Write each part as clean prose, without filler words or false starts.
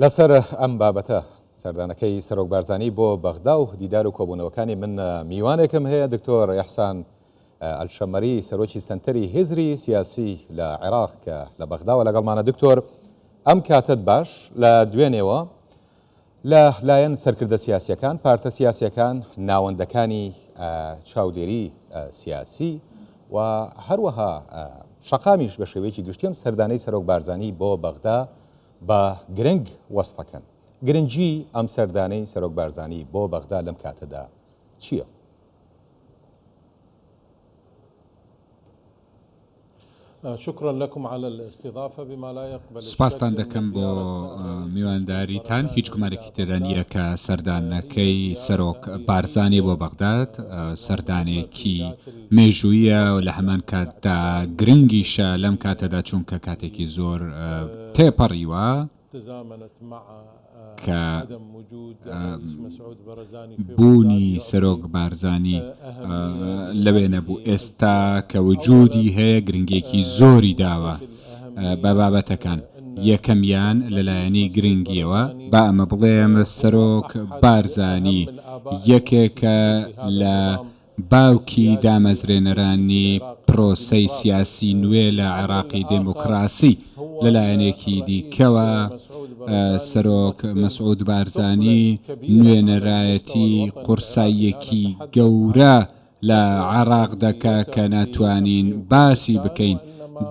لەسەر ئەم بابەتە سەردانەکەی سەرۆک بارزانی بۆ بەغدا و دیدار و کۆبوونەوەکانی من میوانێکم هەیە دکتۆر ئیحسان ئەلشەمەری سەرۆکی سنتەری هێزری سیاسی لە عێراق کە لە بەغداوە لەگەڵمانە. دکتۆر ئەم کاتت باش لە دوێنێەوە لە لایەن سەرکردە سیاسیەکان پارتە سیاسیەکان ناوەندەکانی چاودێری سیاسی و هەروەها شەقامیش بە شێوەیەکی گشتیم سەردانەی سەرۆک بارزانی بۆ بەغدا بە گرنگ وەستەکەن. گرنگی ئەم سەردانەی سەرۆک بارزانی بۆ بەغدا لەم کاتەدا چییە؟ سپاسان دەکەم بۆ میوانداریتان. هیچ گومارێکی تێدا نییە کە سەردانەکەی سەرۆک بارزانی بۆ بەغداد سەردانێکی مێژوویە و لە هەمان کاتدا گرنگیشە لەم کاتەدا چونکە کاتێکی زۆر تێپەڕیوە کە بوونی سەرۆک بارزانی لەوێ نەبوو. ئێستا کە وجودی هەیە گرنگێکی زۆری داوە بە بابەتەکان. یەکەمیان لەلایەنی گرنگیەوە با ئەمە بڵێم سەرۆک بارزانی یەکێکە لە باوکی دامەزرێنەرانی پرۆسەی سیاسی نوێ لە عێراقی دموکراسی. لەلایەنێکی دیکەوە سەرۆک مەسعود بارزانی نوێنەرایەتی قورساییەکی گەورە لە عێراق دەکا کە ناتوانین باسی بکەین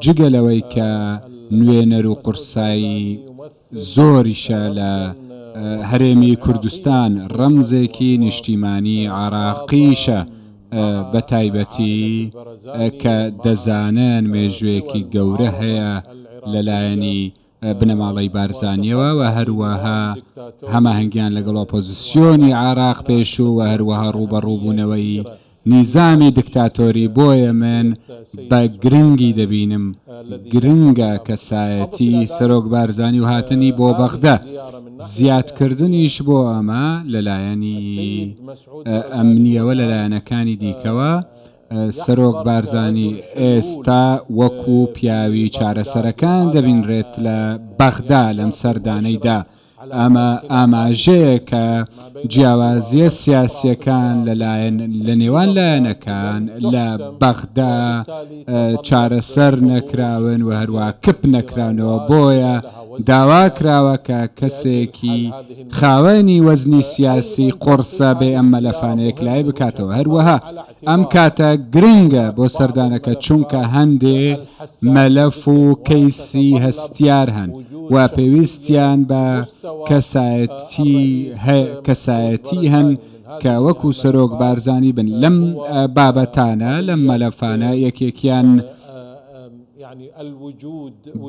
جگە لەوەی کە نوێنەر و قورسایی زۆریشە لە هەرێمی کوردستان ڕەمزێکی نیشتیمانی عێراقیشە بە تایبەتی کە دەزانن مێژوێکی گەورە هەیە لەلایەنی بنەماڵەی بارزانیەوە و هەروەها هەماهەنگیان لەگەڵ ئۆپۆزیسیۆنی عێراق پێشوو و هەروەها ڕوبەڕووبوونەوەی نیزامی دکتاتۆری. بۆیە من بە گرنگی دەبینم گرنگە کەسایەتی سەرۆک بارزانی و هاتنی بۆ بەغدا. زیادکردنیش بۆ ئەمە لەلایەنی ئەمنیەوە لەلایەنەکانی دیکەوە سەرۆک بارزانی ئێستا وەکو پیاوی چارەسەرەکان دەبینرێت لە بەغدا لەم سەردانەیدا. ئەمە ئاماژەیە کە جیاوازیە سیاسیەکان لە نێوان لایەنەکان لە بەغدا چارەسەر نەکراون و هەروە کپ نەکراونەوە. بۆیە داوا کراوە کە کەسێکی خاوەنی وەزنی سیاسی قورسە بێ ئەم مەلەفانەیەک لای بکاتەوە. هەروەها ئەم کاتە گرنگە بۆ سەردانەکە چونکە هەندێ مەلەف و کەیسی هەستیار هەن و پێویستیان بە کەسایەتی هەن کە وەکو سەرۆک بارزانی بن. لەم بابەتانە لەم مەلەفانە یەکێکیان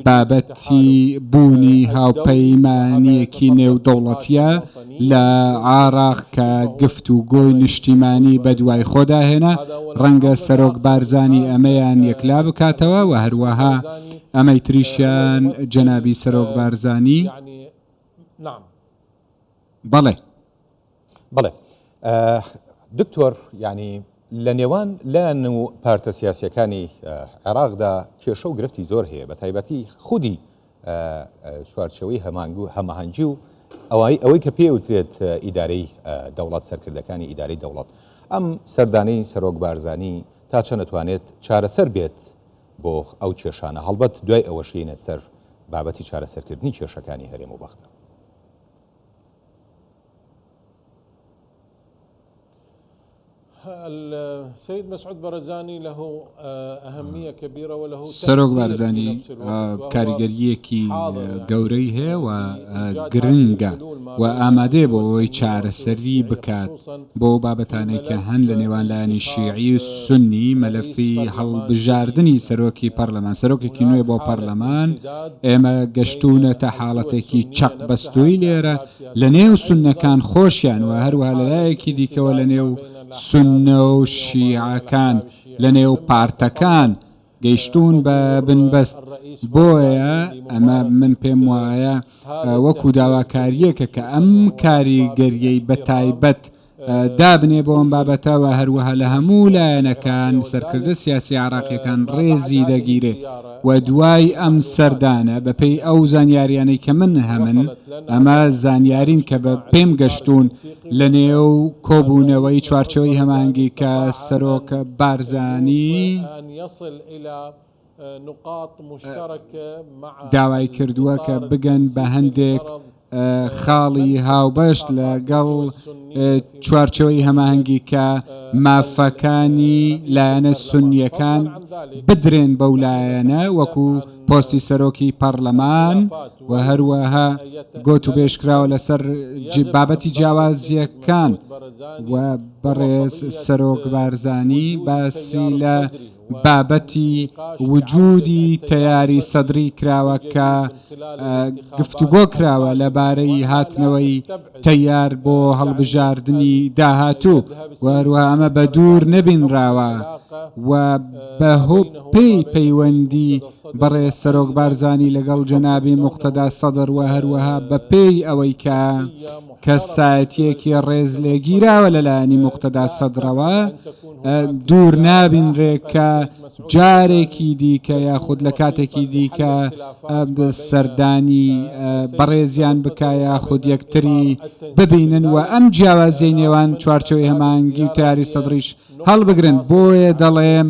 بابەتی بوونی هاوپەیمانیەکی نێودەوڵەتیە لە عێراق کە گفتوگۆی نیشتیمانی بە دوای خۆدا هێنا. ڕەنگە سەرۆک بارزانی ئەمەیان یەکلا بکاتەوە و هەروەها ئەمەی تریشیان جەنابی سەرۆک بارزانی. بەڵێ دکتۆر، یعنی لە نێوان لایەن و پارتە سیاسیەکانی عێراقدا کێشە و گرفتی زۆر هەیە، بە تایبەتی خودی چوارچەوەی هەماهەنگی و ئەوەی کە پێوترێت ئیدارەی دەوڵات سەرکردەکانی ئیدارەی دەوڵات. ئەم سەردانەی سەرۆک بارزانی تا چەند دەتوانێت چارەسەر بێت بۆ ئەو کێشانە، هەڵبەت دوای ئەوەشینێت سەر بابەتی چارەسەرکردنی کێشەکانی هەرێم و بەغدا؟ سەرۆک بارزانی کاریگەریەکی گەورەی هەیە و گرنگە و ئامادەیە بۆ ئەوەی چارەسەری بکات بۆ بابەتانێک کە هەن لە نێوان لایەنی شیعی و سونی. مەلەفی هەڵبژاردننی سەرۆکی پەرلەمان، سەرۆکێکی نوێ بۆ پەرلەمان. ئێمە گەشتونەتە حاڵەتێکی چەق بەستووی لێرە لە نێو سونەکان خۆشیان و هەروەها لەلایەکی دیکەوە لە نێو سونە و شیعەکان لە نێو پارتەکان گەیشتون بە بنبەست. بۆیە ئەمە من پێم وایە وەکو داواکاریەکە کە ئەم کاریگەریەی بە تایبەت دابنێ بۆ ئەم بابەتەوە هەروەها لە هەموو لایەنەکان سەرکردە سیاسی عراقیەکان ڕێزی دەگیرێ و دوای ئەم سەردانە بەپێی ئەو زانیاریانەی کە من هەمن ئەمە زانیارین کە بە پێم گەشتون لە نێو کۆبوونەوەی چوارچەوەی هەمانگی کە سەرۆکە بارزانی داوای کردووە کە بگەن بە هەندێک خاڵی هاوبەشت لەگەڵ چوارچەوەی هەماهەنگی کە مافەکانی لایەنە سونیەکان بدرێن بەو لایەنە وەکو پۆستی سەرۆکی پەرلەمان و هەروەها گۆت و بێشکراوە لەسەر بابەتی جیاوازیەکان و بەڕێز سەرۆک بارزانی باسی لە بابەتی وجودی تەیاری سەدری کراوە کە گفتوگۆ کراوە لەبارەی هاتنەوەی تەیار بۆ هەڵبژاردننی داهاتوو و هەروەها ئەمە بە دوور نەبینراوە و بە پێی پەیوەندی بەڕێز سەرۆک بارزانی لەگەڵ جەنابی موقتەدا سەدر و هەروەها بە پێی ئەوەی کە کەسایەتیەکی ڕێز لێگیراوە لەلایەنی موقتەدا سەدرەوە دوور نابینرێ کە جارێکی دیکە یاخود لە کاتێکی دیکە سەردانی بەڕێزیان بکە یاخود یەکتری ببینن و ئەم جیاوازیەی نێوان چوارچەوەی هەمانگی و تیاری سەدریش هەڵبگرن. بۆیە دەڵێم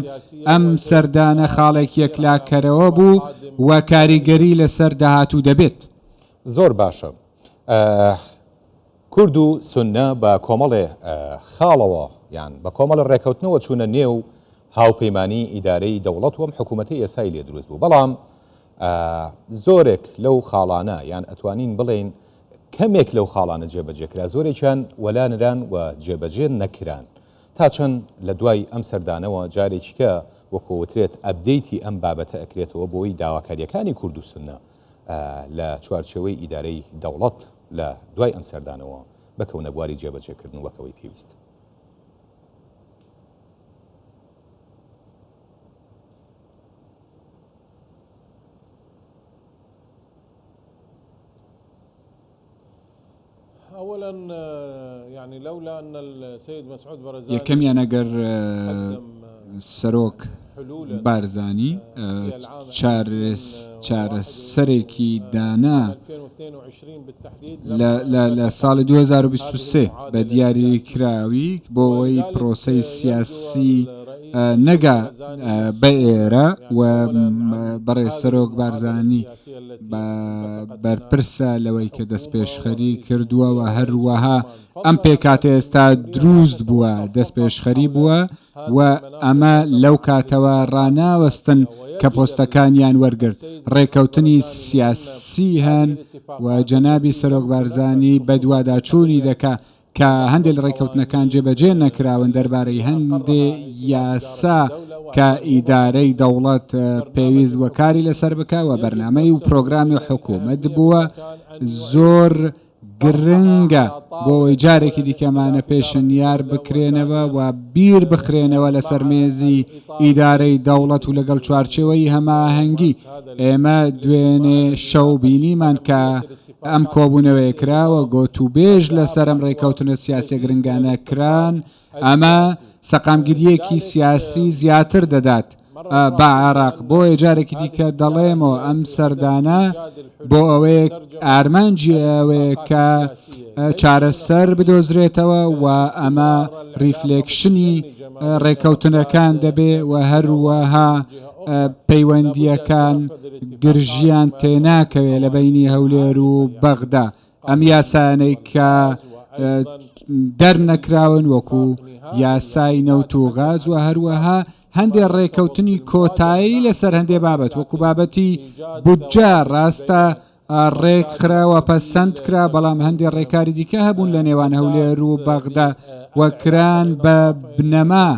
ئەم سەردانە خاڵێک یەکلاکەرەوە بوو و کاریگەری لەسەر داهاتوو دەبێت. زۆر باشە. کورد و سونە بە کۆمەڵێ خاڵەوە یان بە کۆمەڵە ڕێکەوتنەوە چوونە نێو هاوپەیمانی ئیدارەی دەوڵەت وەم حکوومەتی ئێسای لێ دروست بوو، بەڵام زۆرێک لەو خاڵانە یان ئەتوانین بڵێن کەمێک لەو خاڵانە جێبەجێکرا، زۆرێکیان وەلانران و جێبەجێ نەکران تا چەند لە دوای ئەم سەردانەوە جارێکیکە وەکووترێت ئەبدەیتی ئەم بابەتە ئەکرێتەوە بۆی داواکاریەکانی کورد و سونە لە چوارچێوەی ئیدارەی دەوڵەت لە دوای ئەم سەردانەوە بەکەونە بواری جێبەجێکردن وەکەوەی پێویست. اولا يعني لولا ان السيد مسعود برزاني یەکەمیان ئەگەر سەرۆک بارزانی چارەسەرێکی دانا لە ساڵی 2023 بە دیاری کراوی بۆ ئەوەی پرۆسەی سیاسی نەگا بە ئێرە و بەڕێز سەرۆک بارزانی بەرپرسە لەوەی کە دەستپێشخەری کردووە و هەروەها ئەم پێکاتە ئێستا دروست بووە دەستپێشخەری بووە و ئەمە لەو کاتەوە ڕاناوەستن کە پۆستەکانیان وەرگرت. ڕێکەوتنی سیاسی هەن و جەنابی سەرۆک بارزانی بە دوواداچوونی دەکا کە هەندێک ڕێکەوتنەکان جێبەجێ نەکراون دەربارەی هەندێ یاسا کە ئیدارەی دەوڵەت پێویست وە کاری لەسەر بکەوە بەرنامەی و پرۆگرامی حکوومەت بووە زۆر گرنگە بۆ ئەوەی جارێکی دیکەمانە پێشنیار بکرێنەوە و بیر بخرێنەوە لەسەر مێزی ئیدارەی دەوڵەت و لەگەڵ چوارچێوەی هەماهەنگی. ئێمە دوێنێ شەو بینیمان کە ئەم کۆبوونەوەی کراوە گۆت و بێژ لەسەر ئەم ڕێکەوتنە سیاسی گرنگانە کران، ئەمە سەقامگیریەکی سیاسی زیاتر دەدات بە عێراق. بۆیە جارێکی دیکە دەڵێمەوە ئەم سەردانە بۆ ئەوەیە ئارمانجی ئەوەیە کە چارەسەر بدۆزرێتەوە و ئەمە ریفلێکشنی ڕێکەوتنەکان دەبێ و هەروەها پەیوەندیەکان گرژیان تێناکەوێ لە بەینی هەولێر و بەغدا. ئەم یاسانەی کە دەرنەکراون وەکو یاسای نەوت و غاز و هەروەها هەندێک ڕێکەوتنی کۆتایی لەسەر هەندێک بابەت وەکو بابەتی بودجە ڕاستە ڕێکخراوە پەسەند کرا، بەڵام هەندێک ڕێکاری دیکە هەبوون لە نێوان هەولێر و بەغدا وەکران بە بنەما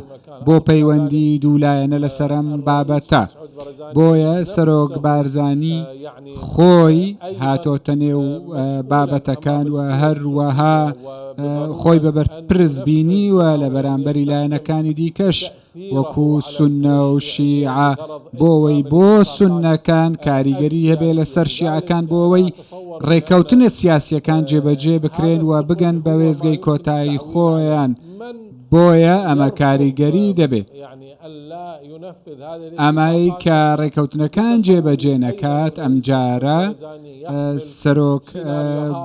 بۆ پەیوەندی دوولایەنە لەسەر ئەم بابەتە. بۆیە سەرۆک بارزانی خۆی هاتۆتە نێو بابەتەکان و هەروەها خۆی بەبەرپرس بینیوە لە بەرامبەری لایەنەکانی دیکەش وەکو سونە و شیعە بۆەوەی بۆ سونەکان کاریگەری هەبێ لەسەر شیعەکان بۆەوەی ڕێکەوتنە سیاسیەکان جێبەجێ بکرێن و بگەن بە وێزگەی کۆتایی خۆیان بۆیە ئەمە کاریگەری دەبێت ئەمایی کە ڕێکەوتنەکان جێبەجێ نەکات ئەم جارە سەرۆک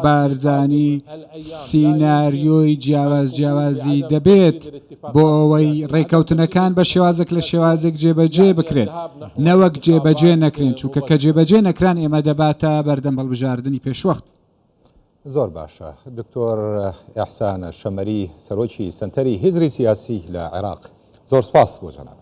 بارزانی سیناریۆی جیاوازی دەبێت بۆ ئەوەی ڕێکەوتنەکان بە شێوازێک لە شێوازێک جێبەجێ بکرێن نەوەک جێبەجێ نەکرێن چونکە کە جێبەجێ نەکران ئێمە دەباتە بەردەم هەڵبژاردننی پێشوەخت. زۆر باشە دکتۆر ئیحسان شەمەری سەرۆکی سنتەری هێزری سیاسی لە عێراق زۆر سپاس بۆ جەناب.